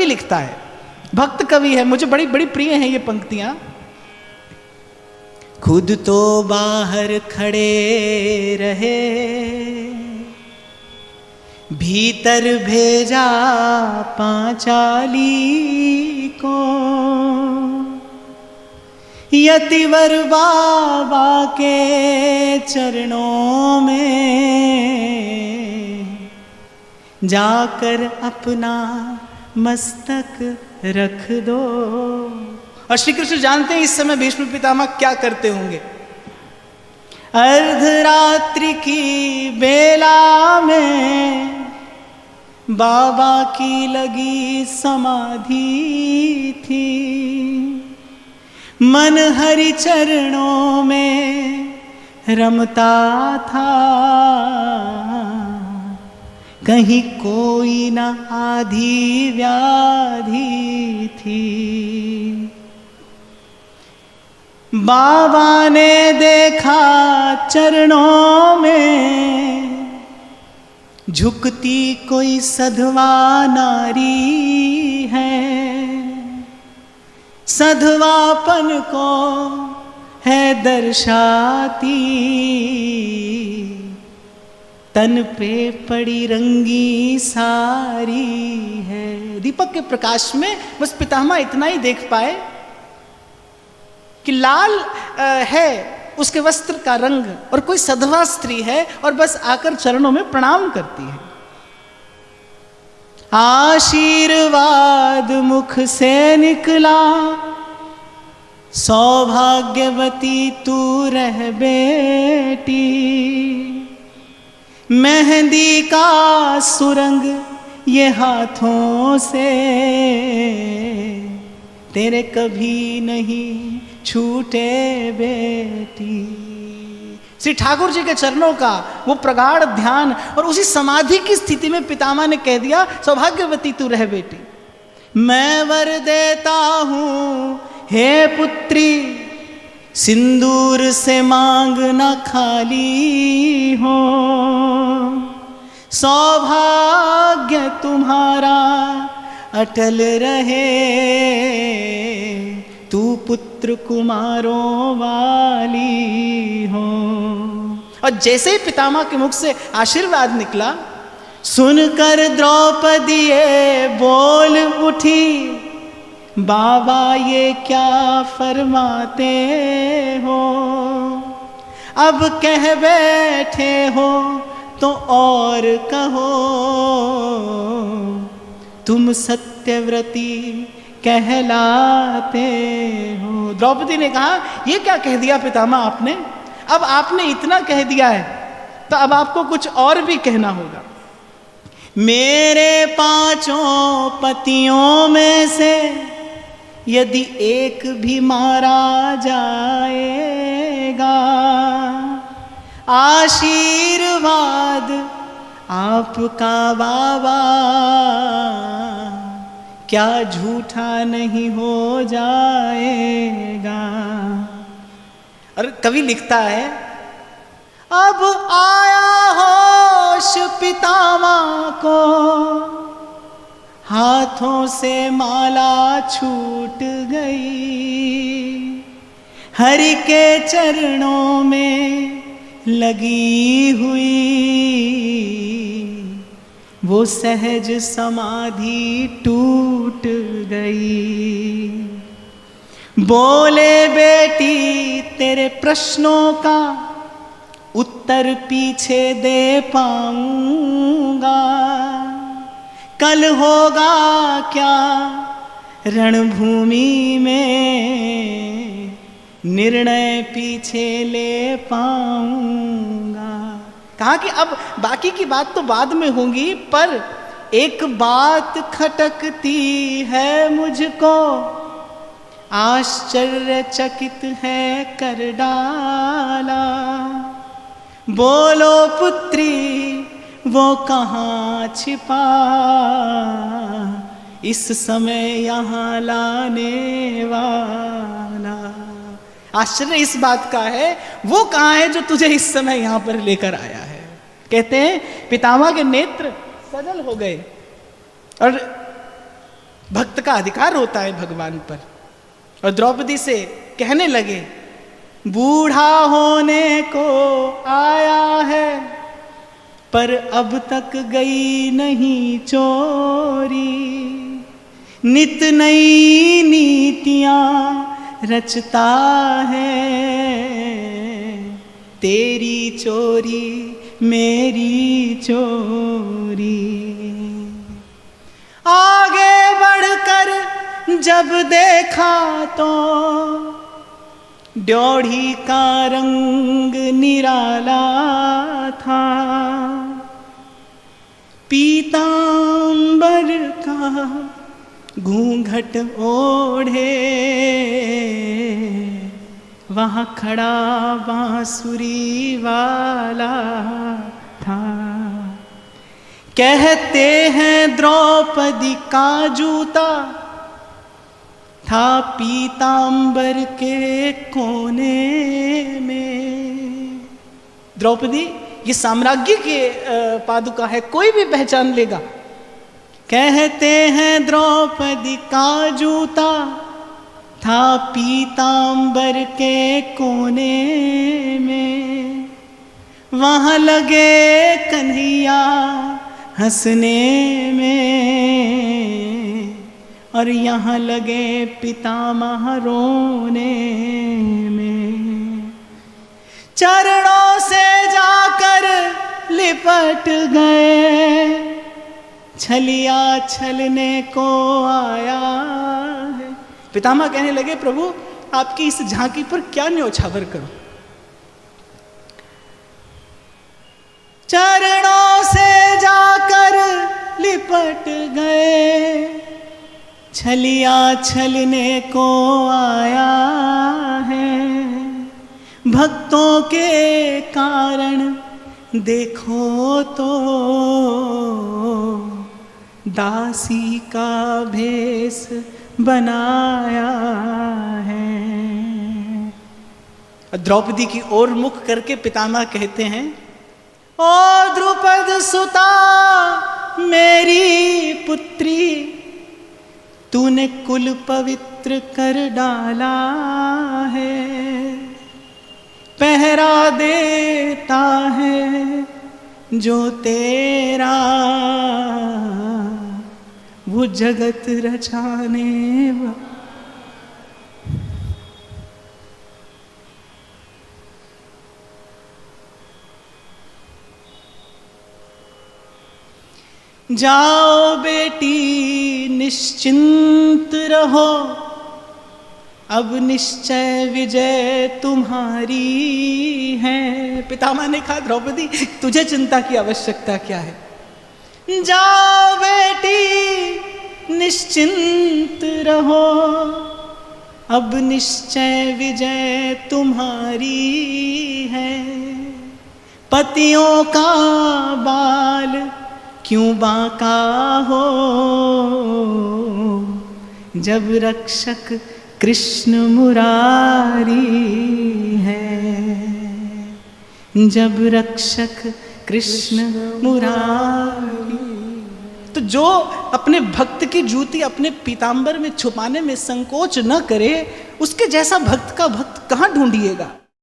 लिखता है, भक्त कवि है, मुझे बड़ी बड़ी प्रिय हैं ये पंक्तियां। खुद तो बाहर खड़े रहे, भीतर भेजा पांचाली को, यतिवर बाबा के चरणों में जाकर अपना मस्तक रख दो। और श्री कृष्ण जानते हैं इस समय भीष्म पितामह क्या करते होंगे। अर्धरात्रि की बेला में बाबा की लगी समाधि थी, मन हरि चरणों में रमता था, कहीं कोई न आधी व्याधि थी। बाबा ने देखा चरणों में झुकती कोई सधवा नारी है, सधवापन को है दर्शाती, तन पे पड़ी रंगी सारी है। दीपक के प्रकाश में बस पितामह इतना ही देख पाए कि लाल है उसके वस्त्र का रंग और कोई सधवा स्त्री है और बस आकर चरणों में प्रणाम करती है। आशीर्वाद मुख से निकला, सौभाग्यवती तू रह बेटी, मेहंदी का सुरंग ये हाथों से तेरे कभी नहीं छूटे बेटी। श्री ठाकुर जी के चरणों का वो प्रगाढ़ ध्यान और उसी समाधि की स्थिति में पितामह ने कह दिया, सौभाग्यवती तू रह बेटी, मैं वर देता हूं हे पुत्री, सिंदूर से मांग न खाली हो, सौभाग्य तुम्हारा अटल रहे, तू पुत्र कुमारों वाली हो। और जैसे ही पितामह के मुख से आशीर्वाद निकला, सुनकर द्रौपदी बोल उठी, बाबा ये क्या फरमाते हो, अब कह बैठे हो तो और कहो, तुम सत्यव्रती कहलाते हो। द्रौपदी ने कहा, ये क्या कह दिया पितामह आपने, अब आपने इतना कह दिया है तो अब आपको कुछ और भी कहना होगा। मेरे पांचों पतियों में से यदि एक भी मारा जाएगा, आशीर्वाद आपका बाबा क्या झूठा नहीं हो जाएगा। और कवि लिखता है, अब आया होश पितामह को, हाथों से माला छूट गई, हरि के चरणों में लगी हुई, वो सहज समाधि टूट गई। बोले बेटी तेरे प्रश्नों का उत्तर पीछे दे पाऊंगा, कल होगा क्या रणभूमि में, निर्णय पीछे ले पाऊंगा। कहा कि अब बाकी की बात तो बाद में होगी, पर एक बात खटकती है मुझको, आश्चर्यचकित है कर डाला, बोलो पुत्री वो कहाँ छिपा, इस समय यहाँ लाने वाला। आश्चर्य इस बात का है, वो कहाँ है जो तुझे इस समय यहाँ पर लेकर आया है। कहते हैं पितामह के नेत्र सजल हो गए और भक्त का अधिकार होता है भगवान पर। और द्रौपदी से कहने लगे, बूढ़ा होने को आया है पर अब तक गई नहीं चोरी, नित नई नीतियां रचता है, तेरी चोरी मेरी चोरी। आगे बढ़कर जब देखा तो ड्योढ़ी का रंग निराला था, पीतांबर का घूंघट ओढ़े वहाँ खड़ा बांसुरी वाला था। कहते हैं द्रौपदी का जूता था पीतांबर के कोने में। द्रौपदी ये साम्राज्य के पादुका है, कोई भी पहचान लेगा। कहते हैं द्रौपदी का जूता था पीतांबर के कोने में, वहाँ लगे कन्हैया हंसने में और यहाँ लगे पितामह रोने में। चरणों से जाकर लिपट गए, छलिया छलने को आया है। पितामह कहने लगे, प्रभु आपकी इस झांकी पर क्या न्योछावर करूं। चरणों से जाकर लिपट गए, छलिया छलने को आया है। भक्तों के कारण देखो तो दासी का भेष बनाया है। द्रौपदी की ओर मुख करके पितामह कहते हैं, ओ द्रुपद सुता मेरी पुत्री, तूने कुल पवित्र कर डाला है। पहरा देता है जो तेरा, वो जगत रचाने जाओ बेटी निश्चिंत रहो, अब निश्चय विजय तुम्हारी है। पितामह ने कहा, द्रौपदी तुझे चिंता की आवश्यकता क्या है। जाओ बेटी निश्चिंत रहो, अब निश्चय विजय तुम्हारी है। पतियों का बाल क्यों बांका हो, जब रक्षक कृष्ण मुरारी है, जब रक्षक कृष्ण मुरारी। तो जो अपने भक्त की जूती अपने पीतांबर में छुपाने में संकोच न करे, उसके जैसा भक्त का भक्त कहाँ ढूंढिएगा।